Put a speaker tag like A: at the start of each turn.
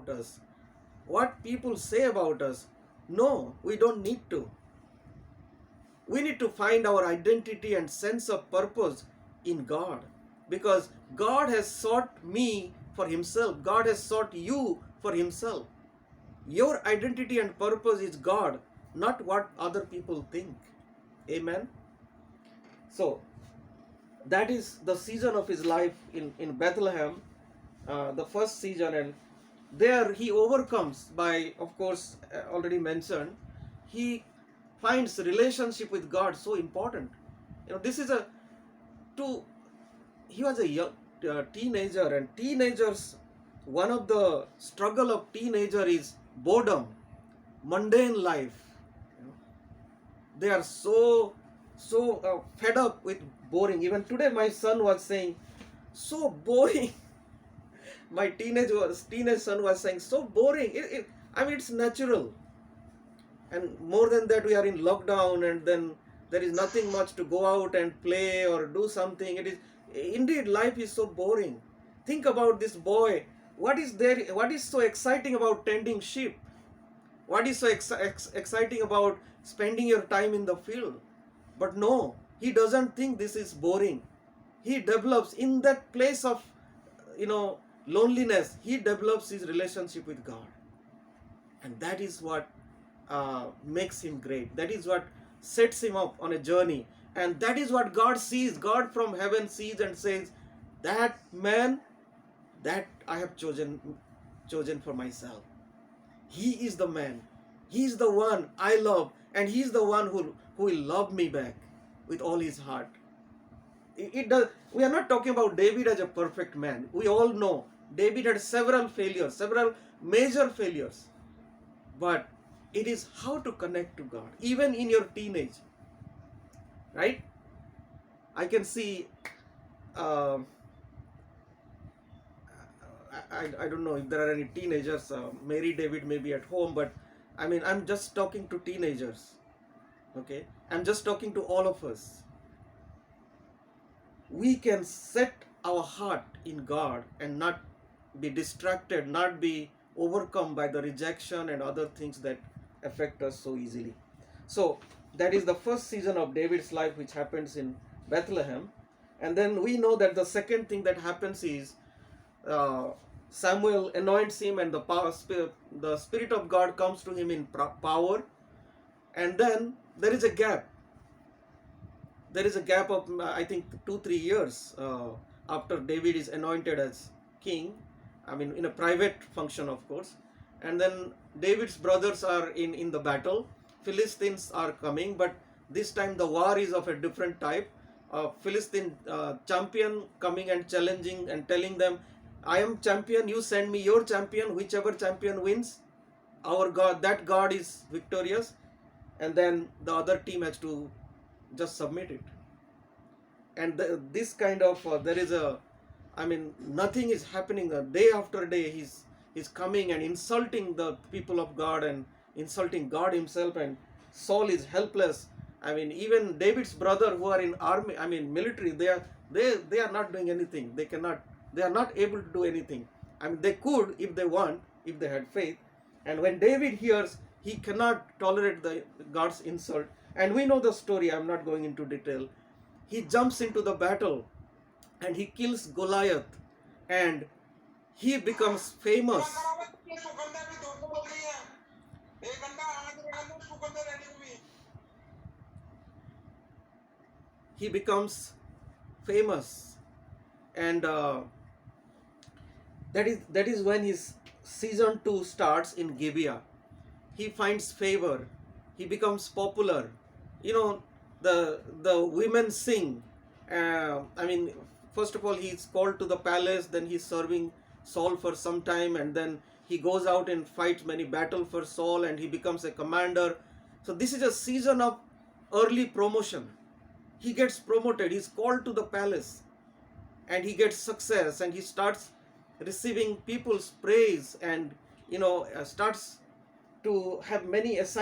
A: about us, what people say about us. No, we don't need to. We need to find our identity and sense of purpose in God, because God has sought me for Himself. God has sought you for Himself. Your identity and purpose is God, not what other people think. Amen. So, that is the season of his life in Bethlehem, the first season, and there he overcomes by, of course, already mentioned, he finds relationship with God so important. This is a to he was a young teenager, and teenagers, one of the struggle of teenager is boredom, mundane life. You know, they are so fed up with boring. Even today my son was saying, so boring. My teenage son was saying, so boring. I mean, it's natural. And more than that, we are in lockdown, and then there is nothing much to go out and play or do something. It is indeed, life is so boring. Think about this boy. What is so exciting about tending sheep? What is so exciting about spending your time in the field? But no, he doesn't think this is boring. He develops in that place of, loneliness. He develops his relationship with God, and that is what makes him great. That is what sets him up on a journey, and that is what God sees. God from heaven sees and says, "That man, that I have chosen for myself. He is the man. He is the one I love, and he is the one who will love me back with all his heart." It does. We are not talking about David as a perfect man. We all know David had several failures, several major failures. But it is how to connect to God, even in your teenage. Right? I can see. I don't know if there are any teenagers. Mary David may be at home, but I mean, I'm just talking to teenagers. Okay? I'm just talking to all of us. We can set our heart in God and not be distracted, not be overcome by the rejection and other things that affect us so easily. So that is the first season of David's life, which happens in Bethlehem. And then we know that the second thing that happens is Samuel anoints him, and the Spirit of God comes to him in power. And then there is a gap. There is a gap of, I think, 2-3 years after David is anointed as king. I mean, in a private function, of course. And then David's brothers are in the battle. Philistines are coming, but this time the war is of a different type. Philistine champion coming and challenging and telling them, "I am champion, you send me your champion, whichever champion wins, our God, that God is victorious." And then the other team has to just submit it. And this kind of there is a, I mean, nothing is happening. Day after day he's coming and insulting the people of God and insulting God himself, and Saul is helpless. I mean, even David's brother who are in army, I mean military, they are not doing anything. They are not able to do anything. I mean, they could if they want, if they had faith. And when David hears, he cannot tolerate the God's insult. And we know the story, I'm not going into detail. He jumps into the battle and he kills Goliath, and he becomes famous. He becomes famous, and that is when his season 2 starts in Gibeah. He finds favor. He becomes popular. The women sing. I mean, first of all, he's called to the palace. Then he's serving Saul for some time, and then he goes out and fights many battles for Saul, and he becomes a commander. So this is a season of early promotion. He gets promoted. He's called to the palace, and he gets success, and he starts receiving people's praise, and starts to have many assignments